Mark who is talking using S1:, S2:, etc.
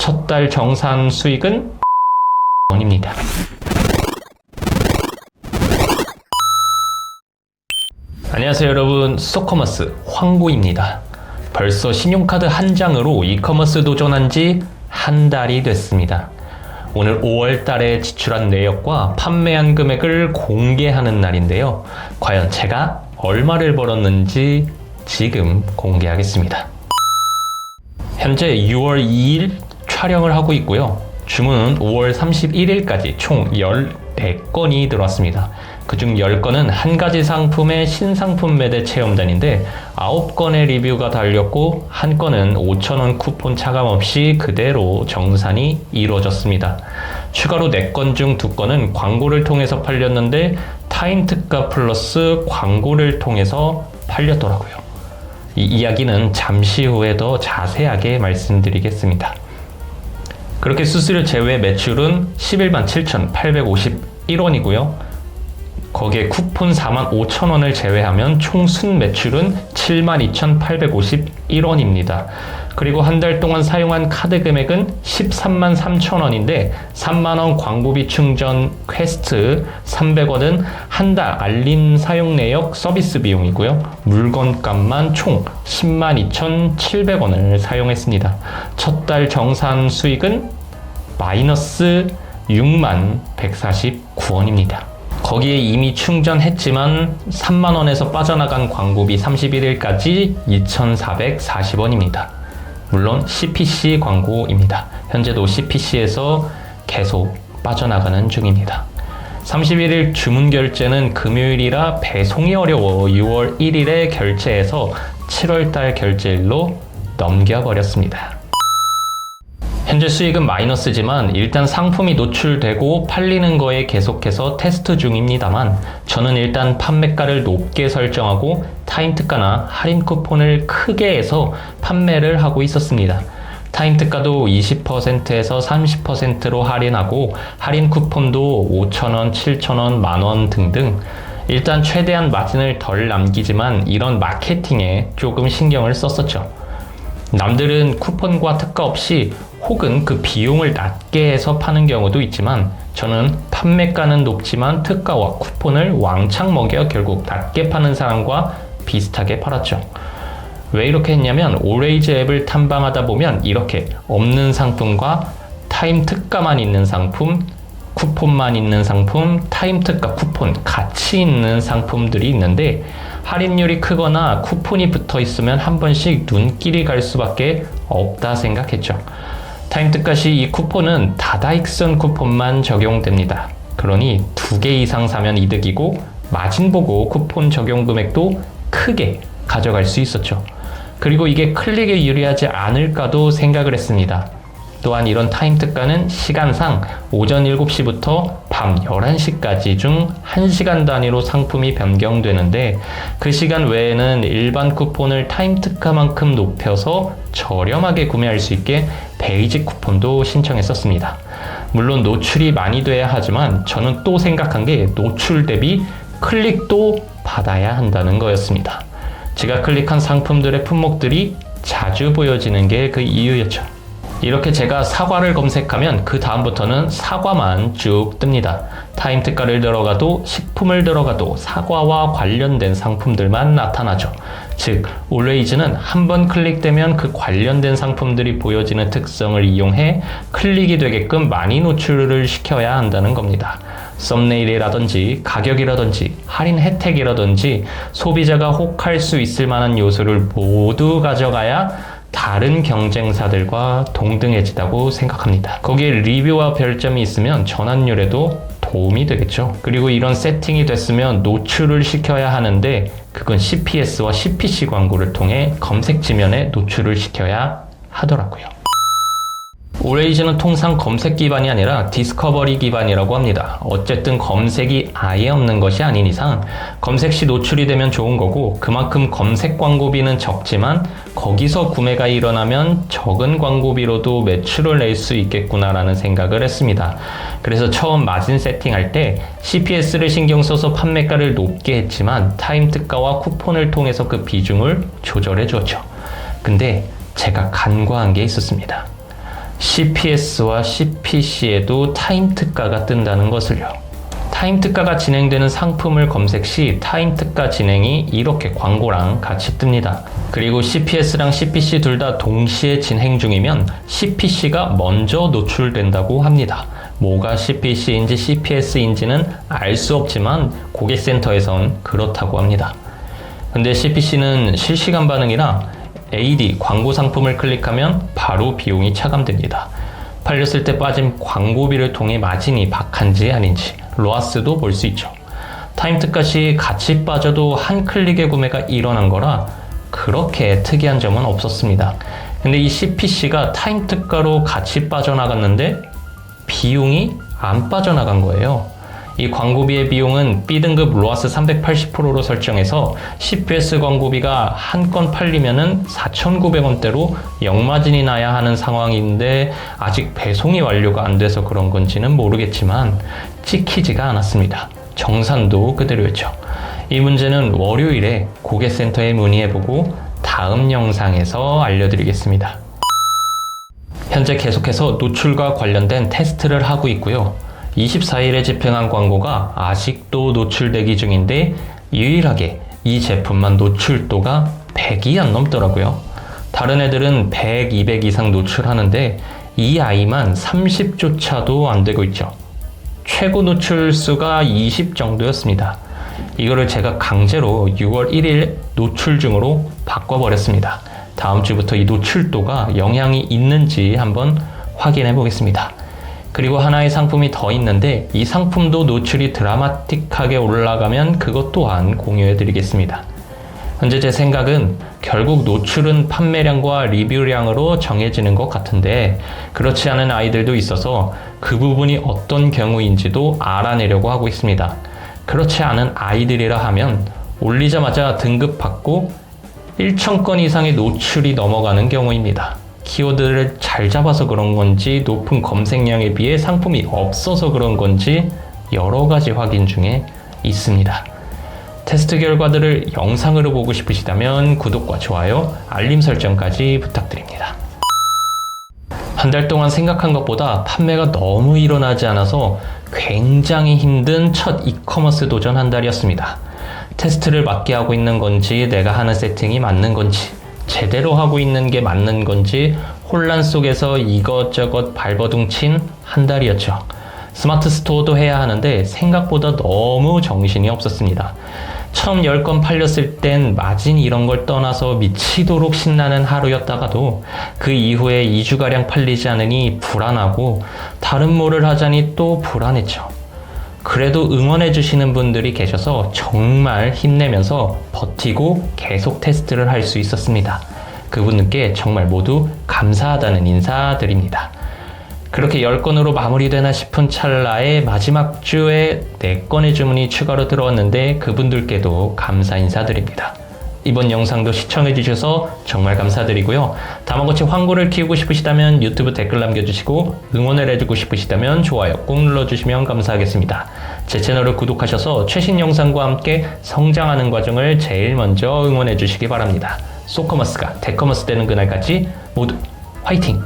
S1: 첫 달 정산 수익은 원입니다. 안녕하세요 여러분, 소커머스 황고입니다. 벌써 신용카드 한 장으로 이커머스 도전한 지 한 달이 됐습니다. 오늘 5월 달에 지출한 내역과 판매한 금액을 공개하는 날인데요. 과연 제가 얼마를 벌었는지 지금 공개하겠습니다. 현재 6월 2일 촬영을 하고 있고요. 주문은 5월 31일까지 총 14건이 들어왔습니다. 그중 10건은 한 가지 상품의 신상품 매대 체험단인데 9건의 리뷰가 달렸고 한 건은 5,000원 쿠폰 차감 없이 그대로 정산이 이루어졌습니다. 추가로 4건 중 2건은 광고를 통해서 팔렸는데 타임 특가 플러스 광고를 통해서 팔렸더라고요. 이 이야기는 잠시 후에 더 자세하게 말씀드리겠습니다. 그렇게 수수료 제외 매출은 11만 7,851원이고요. 거기에 쿠폰 45,000원을 제외하면 총 순매출은 72,851원입니다. 그리고 한 달 동안 사용한 카드 금액은 13만 3천원인데 3만원 광고비 충전 퀘스트 300원은 한 달 알림 사용 내역 서비스 비용이고요. 물건값만 총 10만 2,700원을 사용했습니다. 첫 달 정산 수익은 마이너스 6만 149원입니다. 거기에 이미 충전했지만 3만원에서 빠져나간 광고비 31일까지 2,440원입니다. 물론 CPC 광고입니다. 현재도 CPC에서 계속 빠져나가는 중입니다. 31일 주문 결제는 금요일이라 배송이 어려워 6월 1일에 결제해서 7월달 결제일로 넘겨버렸습니다. 현재 수익은 마이너스지만 일단 상품이 노출되고 팔리는 거에 계속해서 테스트 중입니다만 저는 일단 판매가를 높게 설정하고 타임 특가나 할인 쿠폰을 크게 해서 판매를 하고 있었습니다. 타임 특가도 20%에서 30%로 할인하고 할인 쿠폰도 5,000원, 7,000원, 만원 등등 일단 최대한 마진을 덜 남기지만 이런 마케팅에 조금 신경을 썼었죠. 남들은 쿠폰과 특가 없이 혹은 그 비용을 낮게 해서 파는 경우도 있지만 저는 판매가는 높지만 특가와 쿠폰을 왕창 먹여 결국 낮게 파는 사람과 비슷하게 팔았죠. 왜 이렇게 했냐면 오레이즈 앱을 탐방하다 보면 이렇게 없는 상품과 타임 특가만 있는 상품, 쿠폰만 있는 상품, 타임 특가 쿠폰 같이 있는 상품들이 있는데 할인율이 크거나 쿠폰이 붙어 있으면 한 번씩 눈길이 갈 수밖에 없다 생각했죠. 타임 특가 시 이 쿠폰은 다다익선 쿠폰만 적용됩니다. 그러니 2개 이상 사면 이득이고 마진 보고 쿠폰 적용 금액도 크게 가져갈 수 있었죠. 그리고 이게 클릭에 유리하지 않을까도 생각을 했습니다. 또한 이런 타임 특가는 시간상 오전 7시부터 밤 11시까지 중 1시간 단위로 상품이 변경되는데 그 시간 외에는 일반 쿠폰을 타임 특가만큼 높여서 저렴하게 구매할 수 있게 베이직 쿠폰도 신청했었습니다. 물론 노출이 많이 돼야 하지만 저는 또 생각한 게 노출 대비 클릭도 받아야 한다는 거였습니다. 제가 클릭한 상품들의 품목들이 자주 보여지는 게 그 이유였죠. 이렇게 제가 사과를 검색하면 그 다음부터는 사과만 쭉 뜹니다. 타임 특가를 들어가도 식품을 들어가도 사과와 관련된 상품들만 나타나죠. 즉, 올웨이즈는 한번 클릭되면 그 관련된 상품들이 보여지는 특성을 이용해 클릭이 되게끔 많이 노출을 시켜야 한다는 겁니다. 썸네일이라든지 가격이라든지 할인 혜택이라든지 소비자가 혹할 수 있을 만한 요소를 모두 가져가야 다른 경쟁사들과 동등해지다고 생각합니다. 거기에 리뷰와 별점이 있으면 전환율에도 도움이 되겠죠. 그리고 이런 세팅이 됐으면 노출을 시켜야 하는데 그건 CPS와 CPC 광고를 통해 검색 지면에 노출을 시켜야 하더라고요. 오레이즈는 통상 검색 기반이 아니라 디스커버리 기반이라고 합니다. 어쨌든 검색이 아예 없는 것이 아닌 이상 검색 시 노출이 되면 좋은 거고 그만큼 검색 광고비는 적지만 거기서 구매가 일어나면 적은 광고비로도 매출을 낼 수 있겠구나라는 생각을 했습니다. 그래서 처음 마진 세팅할 때 CPS를 신경 써서 판매가를 높게 했지만 타임 특가와 쿠폰을 통해서 그 비중을 조절해 주었죠. 근데 제가 간과한 게 있었습니다. CPS와 CPC에도 타임 특가가 뜬다는 것을요. 타임 특가가 진행되는 상품을 검색 시 타임 특가 진행이 이렇게 광고랑 같이 뜹니다. 그리고 CPS랑 CPC 둘 다 동시에 진행 중이면 CPC가 먼저 노출된다고 합니다. 뭐가 CPC인지 CPS인지는 알 수 없지만 고객센터에선 그렇다고 합니다. 근데 CPC는 실시간 반응이라 AD 광고 상품을 클릭하면 바로 비용이 차감됩니다. 팔렸을 때 빠진 광고비를 통해 마진이 박한지 아닌지 로아스도 볼 수 있죠. 타임 특가 시 같이 빠져도 한 클릭의 구매가 일어난 거라 그렇게 특이한 점은 없었습니다. 근데 이 CPC가 타임 특가로 같이 빠져나갔는데 비용이 안 빠져나간 거예요. 이 광고비의 비용은 B등급 로아스 380%로 설정해서 CPS 광고비가 한 건 팔리면은 4,900원대로 역마진이 나야 하는 상황인데 아직 배송이 완료가 안 돼서 그런 건지는 모르겠지만 찍히지가 않았습니다. 정산도 그대로였죠. 이 문제는 월요일에 고객센터에 문의해보고 다음 영상에서 알려드리겠습니다. 현재 계속해서 노출과 관련된 테스트를 하고 있고요. 24일에 집행한 광고가 아직도 노출 대기 중인데 유일하게 이 제품만 노출도가 100이 안 넘더라고요. 다른 애들은 100, 200 이상 노출하는데 이 아이만 30조차도 안 되고 있죠. 최고 노출수가 20 정도였습니다. 이거를 제가 강제로 6월 1일 노출중으로 바꿔버렸습니다. 다음 주부터 이 노출도가 영향이 있는지 한번 확인해 보겠습니다. 그리고 하나의 상품이 더 있는데 이 상품도 노출이 드라마틱하게 올라가면 그것 또한 공유해 드리겠습니다. 현재 제 생각은 결국 노출은 판매량과 리뷰량으로 정해지는 것 같은데 그렇지 않은 아이들도 있어서 그 부분이 어떤 경우인지도 알아내려고 하고 있습니다. 그렇지 않은 아이들이라 하면 올리자마자 등급받고 1,000건 이상의 노출이 넘어가는 경우입니다. 키워드를 잘 잡아서 그런 건지 높은 검색량에 비해 상품이 없어서 그런 건지 여러 가지 확인 중에 있습니다. 테스트 결과들을 영상으로 보고 싶으시다면 구독과 좋아요, 알림 설정까지 부탁드립니다. 한 달 동안 생각한 것보다 판매가 너무 일어나지 않아서 굉장히 힘든 첫 이커머스 도전 한 달이었습니다. 테스트를 맞게 하고 있는 건지 내가 하는 세팅이 맞는 건지 제대로 하고 있는 게 맞는 건지 혼란 속에서 이것저것 발버둥 친 한 달이었죠. 스마트 스토어도 해야 하는데 생각보다 너무 정신이 없었습니다. 처음 10건 팔렸을 땐 마진 이런 걸 떠나서 미치도록 신나는 하루였다가도 그 이후에 2주가량 팔리지 않으니 불안하고 다른 뭐를 하자니 또 불안했죠. 그래도 응원해 주시는 분들이 계셔서 정말 힘내면서 버티고 계속 테스트를 할 수 있었습니다. 그분들께 정말 모두 감사하다는 인사드립니다. 그렇게 10건으로 마무리되나 싶은 찰나에 마지막 주에 4건의 주문이 추가로 들어왔는데 그분들께도 감사 인사드립니다. 이번 영상도 시청해주셔서 정말 감사드리고요. 다음같이 황구를 키우고 싶으시다면 유튜브 댓글 남겨주시고 응원을 해주고 싶으시다면 좋아요 꼭 눌러주시면 감사하겠습니다. 제 채널을 구독하셔서 최신 영상과 함께 성장하는 과정을 제일 먼저 응원해주시기 바랍니다. 소커머스가 데커머스 되는 그날까지 모두 화이팅!